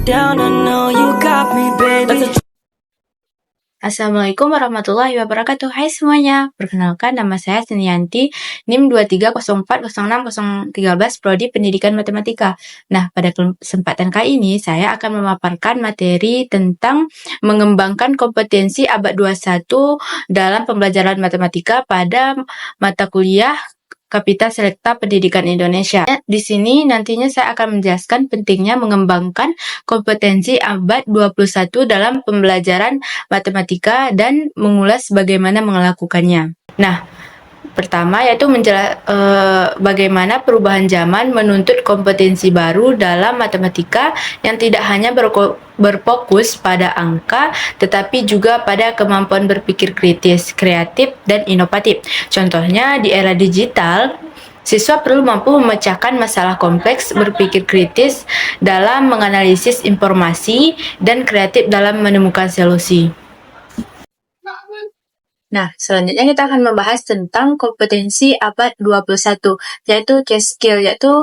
down, I know you got me, baby. Assalamualaikum warahmatullahi wabarakatuh. Hai semuanya, perkenalkan nama saya Senianti, NIM 23040613, Prodi Pendidikan Matematika. Nah, pada kesempatan kali ini saya akan memaparkan materi tentang mengembangkan kompetensi abad 21 dalam pembelajaran matematika pada mata kuliah Kapita Selekta Pendidikan Indonesia. Di sini nantinya saya akan menjelaskan pentingnya mengembangkan kompetensi abad 21 dalam pembelajaran matematika dan mengulas bagaimana melakukannya. Nah, pertama yaitu bagaimana perubahan zaman menuntut kompetensi baru dalam matematika yang tidak hanya berfokus pada angka, tetapi juga pada kemampuan berpikir kritis, kreatif, dan inovatif. Contohnya di era digital, siswa perlu mampu memecahkan masalah kompleks, berpikir kritis dalam menganalisis informasi, dan kreatif dalam menemukan solusi. Nah, selanjutnya kita akan membahas tentang kompetensi abad 21, yaitu C skill, yaitu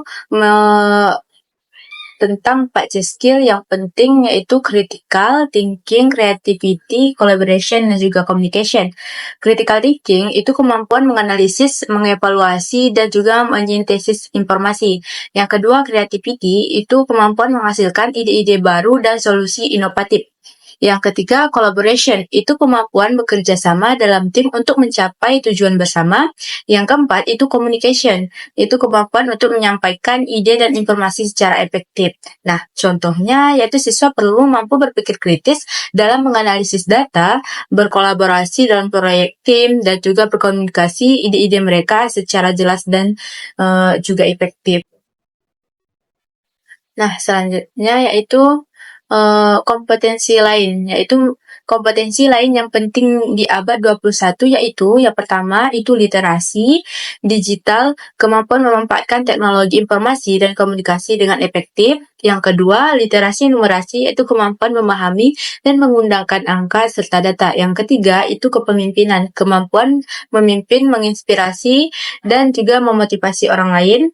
tentang 4 C skill yang penting, yaitu critical thinking, creativity, collaboration, dan juga communication. Critical thinking itu kemampuan menganalisis, mengevaluasi, dan juga menyintesis informasi. Yang kedua, creativity itu kemampuan menghasilkan ide-ide baru dan solusi inovatif. Yang ketiga, collaboration, itu kemampuan bekerja sama dalam tim untuk mencapai tujuan bersama. Yang keempat, itu communication, itu kemampuan untuk menyampaikan ide dan informasi secara efektif. Nah, contohnya yaitu siswa perlu mampu berpikir kritis dalam menganalisis data, berkolaborasi dalam proyek tim, dan juga berkomunikasi ide-ide mereka secara jelas dan juga efektif. Nah, selanjutnya yaitu kompetensi lain, yaitu kompetensi lain yang penting di abad 21, yaitu yang pertama itu literasi digital, kemampuan memanfaatkan teknologi informasi dan komunikasi dengan efektif. Yang kedua, literasi numerasi, yaitu kemampuan memahami dan menggunakan angka serta data. Yang ketiga, itu kepemimpinan, kemampuan memimpin, menginspirasi, dan juga memotivasi orang lain.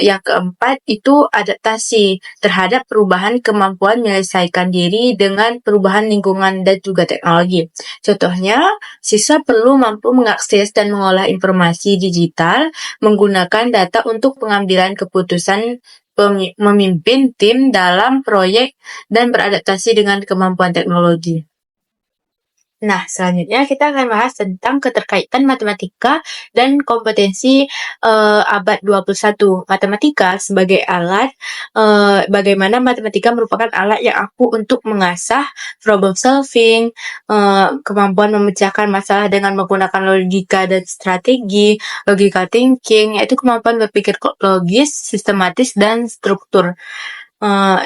Yang keempat itu adaptasi terhadap perubahan, kemampuan menyelesaikan diri dengan perubahan lingkungan dan juga teknologi. Contohnya, siswa perlu mampu mengakses dan mengolah informasi digital, menggunakan data untuk pengambilan keputusan, memimpin tim dalam proyek, dan beradaptasi dengan kemampuan teknologi. Nah, selanjutnya kita akan bahas tentang keterkaitan matematika dan kompetensi abad 21. Matematika sebagai alat, bagaimana matematika merupakan alat yang ampuh untuk mengasah problem solving, kemampuan memecahkan masalah dengan menggunakan logika dan strategi, logical thinking, yaitu kemampuan berpikir logis, sistematis, dan struktur.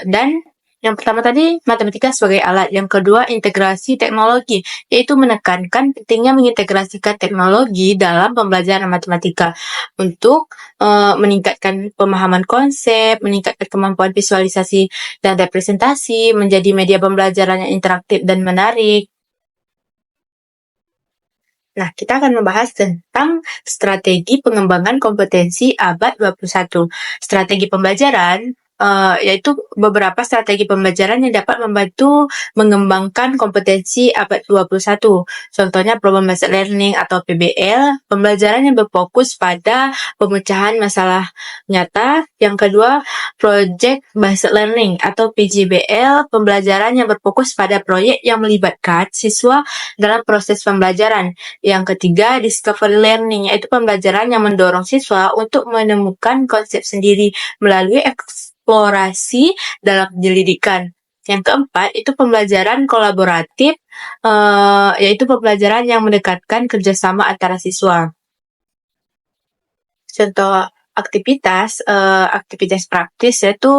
Dan yang pertama tadi, matematika sebagai alat. Yang kedua, integrasi teknologi, yaitu menekankan pentingnya mengintegrasikan teknologi dalam pembelajaran matematika untuk meningkatkan pemahaman konsep, meningkatkan kemampuan visualisasi dan representasi, menjadi media pembelajaran yang interaktif dan menarik. Nah, kita akan membahas tentang strategi pengembangan kompetensi abad 21. Strategi pembelajaran yaitu beberapa strategi pembelajaran yang dapat membantu mengembangkan kompetensi abad 21. Contohnya problem based learning atau PBL, pembelajaran yang berfokus pada pemecahan masalah nyata. Yang kedua, project based learning atau PJBL, pembelajaran yang berfokus pada proyek yang melibatkan siswa dalam proses pembelajaran. Yang ketiga, discovery learning, yaitu pembelajaran yang mendorong siswa untuk menemukan konsep sendiri melalui eksplorasi dalam penyelidikan. Yang keempat, itu pembelajaran kolaboratif, yaitu pembelajaran yang mendekatkan kerjasama antara siswa. Contoh aktivitas praktis yaitu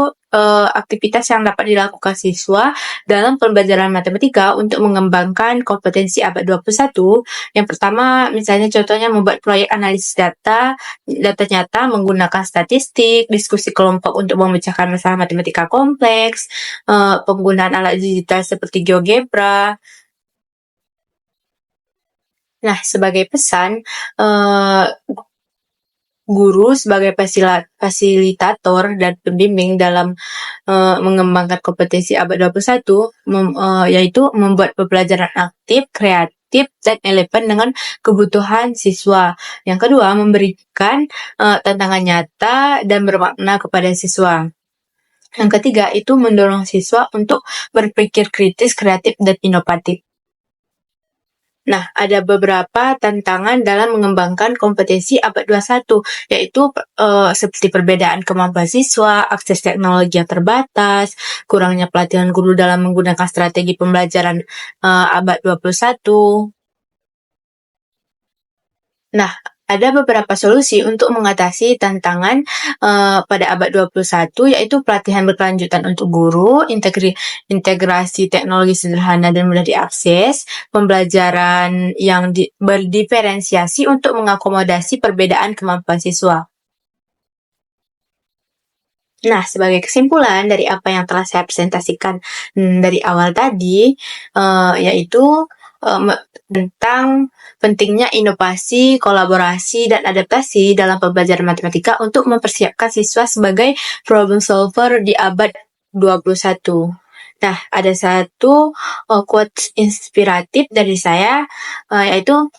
aktivitas yang dapat dilakukan siswa dalam pembelajaran matematika untuk mengembangkan kompetensi abad 21. Yang pertama, misalnya contohnya membuat proyek analisis data nyata menggunakan statistik, diskusi kelompok untuk memecahkan masalah matematika kompleks, penggunaan alat digital seperti GeoGebra. Nah, sebagai pesan, guru sebagai fasilitator dan pembimbing dalam mengembangkan kompetensi abad 21, yaitu membuat pembelajaran aktif, kreatif, dan relevan dengan kebutuhan siswa. Yang kedua, memberikan tantangan nyata dan bermakna kepada siswa. Yang ketiga, itu mendorong siswa untuk berpikir kritis, kreatif, dan inovatif. Nah, ada beberapa tantangan dalam mengembangkan kompetensi abad 21, yaitu seperti perbedaan kemampuan siswa, akses teknologi yang terbatas, kurangnya pelatihan guru dalam menggunakan strategi pembelajaran abad 21. Nah, ada beberapa solusi untuk mengatasi tantangan pada abad 21, yaitu pelatihan berkelanjutan untuk guru, integrasi teknologi sederhana dan mudah diakses, pembelajaran yang berdiferensiasi untuk mengakomodasi perbedaan kemampuan siswa. Nah, sebagai kesimpulan dari apa yang telah saya presentasikan dari awal tadi, yaitu tentang pentingnya inovasi, kolaborasi, dan adaptasi dalam pembelajaran matematika untuk mempersiapkan siswa sebagai problem solver di abad 21. Nah, ada satu quotes inspiratif dari saya, yaitu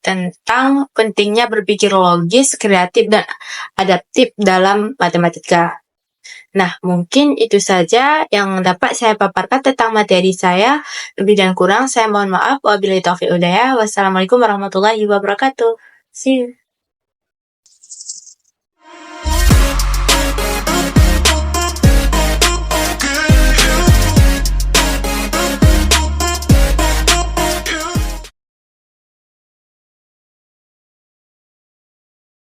tentang pentingnya berpikir logis, kreatif, dan adaptif dalam matematika. Nah, mungkin itu saja yang dapat saya paparkan tentang materi saya. Lebih dan kurang saya mohon maaf. Wabillahi taufiq hidayah. Wassalamualaikum warahmatullahi wabarakatuh. See you.